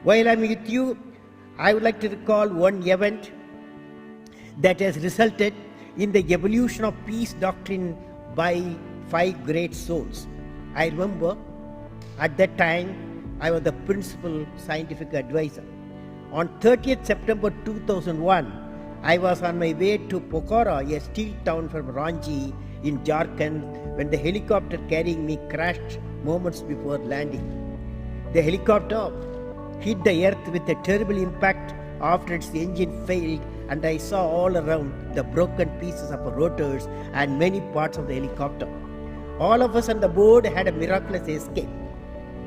While I'm with you, I would like to recall one event that has resulted in the evolution of peace doctrine by 5 great souls. I remember at that time I was the principal scientific advisor. On 30th September 2001, I was on my way to Pokhara, a steel town from Ranchi in Jharkhand, when the helicopter carrying me crashed moments before landing. The helicopter hit the earth with a terrible impact after its engine failed, and I saw all around the broken pieces of rotors and many parts of the helicopter. All of us on the board had a miraculous escape.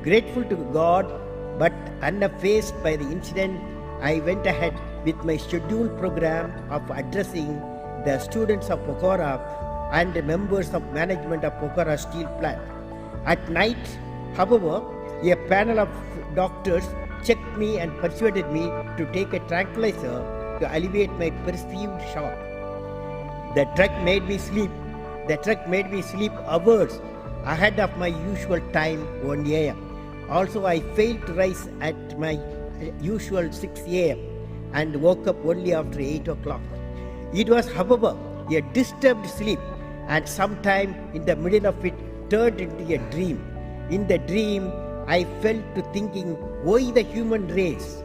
Grateful to God, but unfazed by the incident, I went ahead with my scheduled program of addressing the students of Pokhara and the members of management of Pokhara steel plant. At night, however, a panel of doctors checked me and persuaded me to take a tranquilizer to alleviate my perceived shock. The truck made me sleep hours ahead of my usual time, 1 a.m. Also, I failed to rise at my usual 6 a.m. and woke up only after 8 o'clock. It was, however, a disturbed sleep, and sometime in the middle of it turned into a dream. In the dream, I fell to thinking why the human race,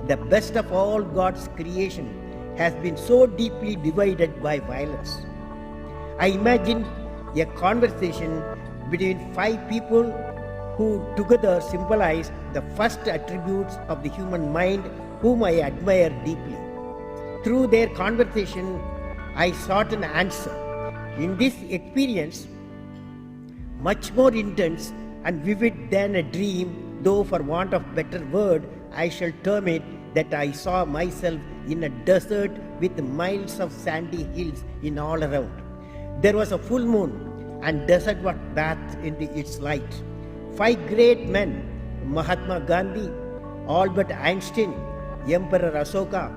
the best of all God's creation, has been so deeply divided by violence. I imagined a conversation between 5 people who together symbolize the first attributes of the human mind, whom I admire deeply. Through their conversation, I sought an answer. In this experience, much more intense and vivid than a dream, though for want of better word, I shall term it that I saw myself in a desert with miles of sandy hills in all around. There was a full moon, and desert was bathed in its light. 5 great men, Mahatma Gandhi, Albert Einstein, Emperor Ashoka,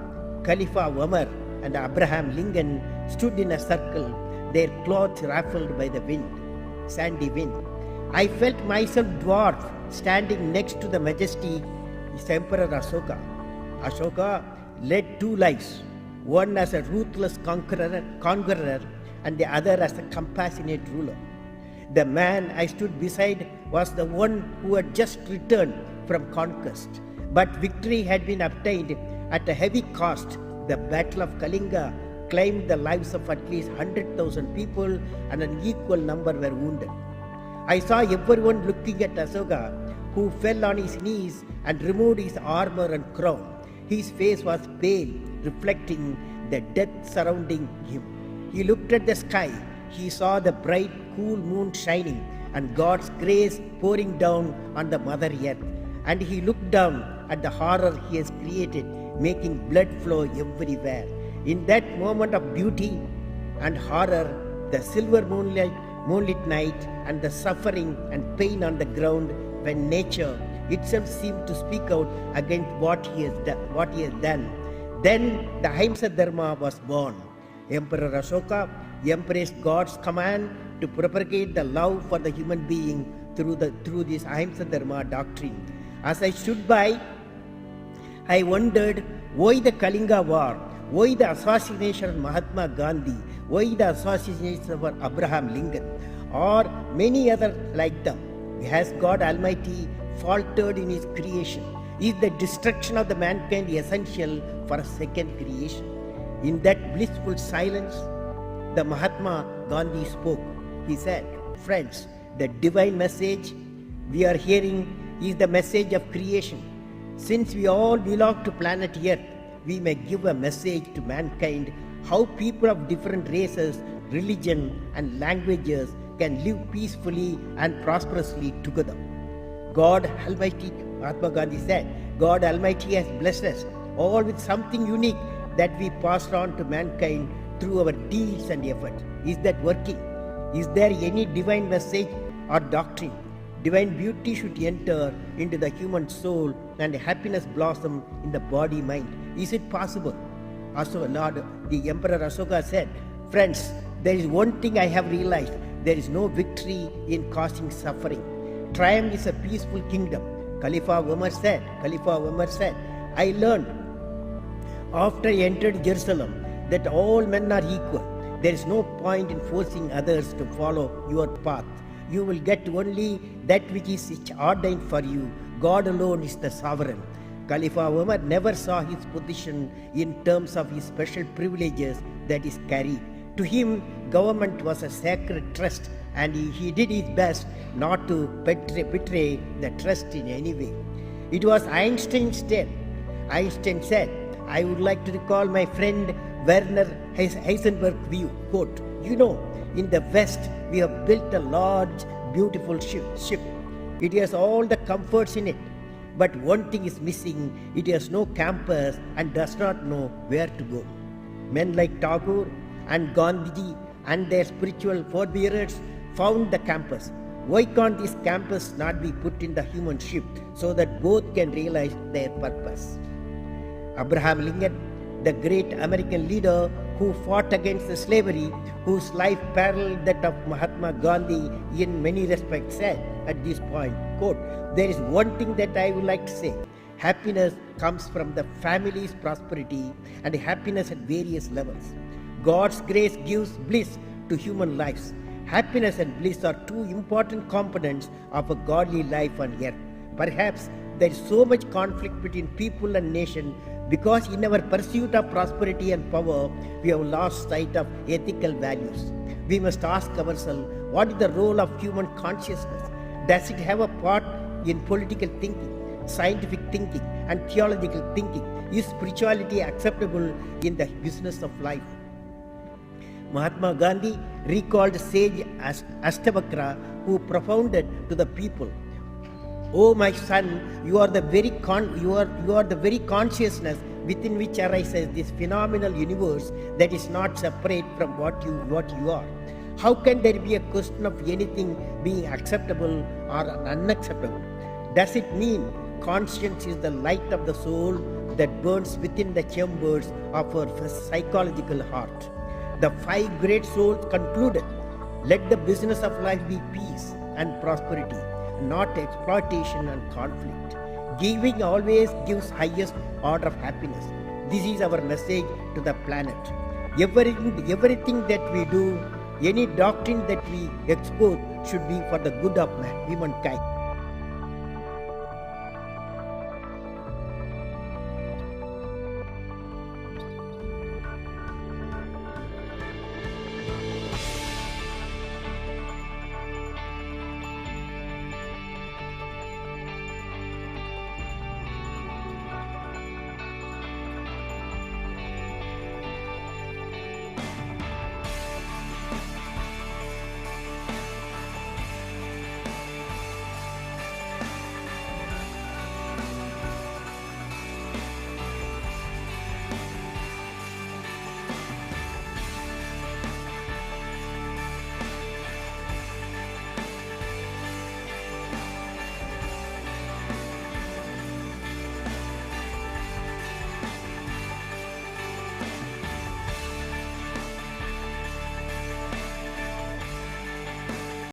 Caliph Umar, and Abraham Lincoln stood in a circle, their clothes ruffled by the wind, sandy wind. I felt myself dwarf standing next to the majesty is Emperor Ashoka. Ashoka led 2 lives, one as a ruthless conqueror and the other as a compassionate ruler. The man I stood beside was the one who had just returned from conquest, but victory had been obtained at a heavy cost. The Battle of Kalinga claimed the lives of at least 100,000 people, and an equal number were wounded. I saw everyone looking at Ashoka, who fell on his knees and removed his armor and crown. His face was pale, reflecting the death surrounding him. He looked at the sky. He saw the bright, cool moon shining and God's grace pouring down on the Mother Earth. And he looked down at the horror he has created, making blood flow everywhere. In that moment of beauty and horror, the silver moonlit night, and the suffering and pain on the ground, when nature itself seemed to speak out against what he has done, then the Ahimsa Dharma was born. Emperor Ashoka embraced God's command to propagate the love for the human being through this Ahimsa Dharma doctrine. As I stood by, I wondered why the Kalinga war, why the assassination of Mahatma Gandhi, why the assassination of Abraham Lincoln, or many others like them. Has God Almighty faltered in His creation? Is the destruction of the mankind essential for a second creation? In that blissful silence, the Mahatma Gandhi spoke. He said, "Friends, the divine message we are hearing is the message of creation. Since we all belong to planet Earth, we may give a message to mankind how people of different races, religion, and languages can live peacefully and prosperously together. God Almighty," Mahatma Gandhi said, "God Almighty has blessed us all with something unique that we passed on to mankind through our deeds and effort. Is that working? Is there any divine message or doctrine? Divine beauty should enter into the human soul and happiness blossom in the body mind. Is it possible?" Also, the Emperor Ashoka said, "Friends, there is one thing I have realized. There is no victory in causing suffering. Triumph is a peaceful kingdom. Caliph Umar said, I learned after I entered Jerusalem that all men are equal. There is no point in forcing others to follow your path. You will get only that which is ordained for you. God alone is the sovereign. Caliph Umar never saw his position in terms of his special privileges that is carried. To him, government was a sacred trust, and he did his best not to betray the trust in any way. It was Einstein's tale. Einstein said, I would like to recall my friend Werner Heisenberg's view, quote, in the West we have built a large, beautiful ship. It has all the comforts in it. But one thing is missing, it has no compass and does not know where to go. Men like Tagore and Gandhiji and their spiritual forebearers found the compass. Why can't this compass not be put in the human ship so that both can realize their purpose? Abraham Lincoln, the great American leader who fought against the slavery, whose life paralleled that of Mahatma Gandhi in many respects, said at this point, quote, there is one thing that I would like to say. Happiness comes from the family's prosperity and happiness at various levels. God's grace gives bliss to human lives. Happiness and bliss are two important components of a godly life on earth. Perhaps there is so much conflict between people and nation because in our pursuit of prosperity and power, we have lost sight of ethical values. We must ask ourselves, what is the role of human consciousness? Does it have a part in political thinking, scientific thinking, and theological thinking? Is spirituality acceptable in the business of life? Mahatma Gandhi recalled sage Ashtavakra, who propounded to the people, "O my son, you are the very consciousness within which arises this phenomenal universe that is not separate from what you are. How can there be a question of anything being acceptable or unacceptable? Does it mean conscience is the light of the soul that burns within the chambers of our psychological heart?" The five great souls concluded, let the business of life be peace and prosperity, not exploitation and conflict. Giving always gives highest order of happiness. This is our message to the planet. Everything that we do, any doctrine that we expose should be for the good of humankind.